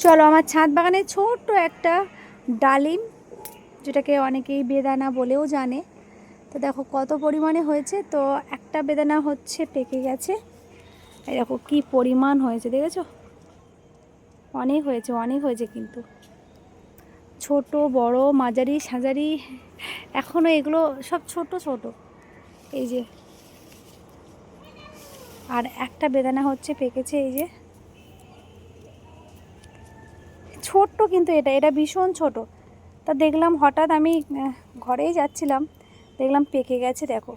চলো আমার ছাদ বাগানে ছোট্ট একটা ডালিম, যেটাকে অনেকেই বেদানা বলেও জানে, তো দেখো কত পরিমাণে হয়েছে। তো একটা বেদানা হচ্ছে পেকে গেছে, এই দেখো কি পরিমাণ হয়েছে, দেখেছো? অনেক হয়েছে, অনেক হয়েছে, কিন্তু ছোট বড় মাঝারি সাঝারি এখনও এগুলো সব ছোট ছোট, এই যে। আর একটা বেদানা হচ্ছে পেকেছে, এই যে ছোট্ট, কিন্তু এটা এটা ভীষণ ছোট। তা দেখলাম হঠাৎ আমি ঘরেই যাচ্ছিলাম, দেখলাম পেকে গেছে। দেখো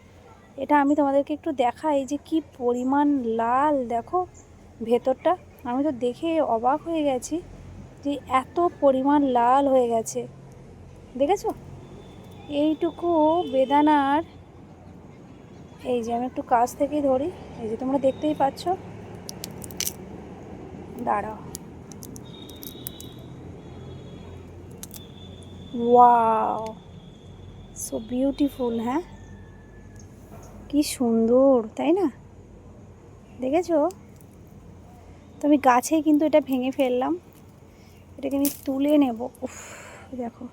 এটা আমি তোমাদেরকে একটু দেখাই যে কি পরিমাণ লাল, দেখো ভেতরটা। আমি তো দেখে অবাক হয়ে গেছি যে এত পরিমাণ লাল হয়ে গেছে, দেখেছো? এইটুকু বেদানার, এই যে আমি একটু কাছ থেকেই ধরি, এই যে তোমরা দেখতেই পাচ্ছ, দাঁড়াও, ওয়াও, সো বিউটিফুল। হ্যাঁ, কি সুন্দর, তাই না? দেখেছো? তো আমি গাছেই কিন্তু এটা ভেঙে ফেললাম, এটাকে আমি তুলে নেব। উফ, দেখো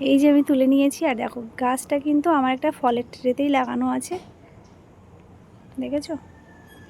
এই যে আমি তুলে নিয়েছি। আর দেখো গাছটা কিন্তু আমার একটা ফলের ট্রেতেই লাগানো আছে, দেখেছো?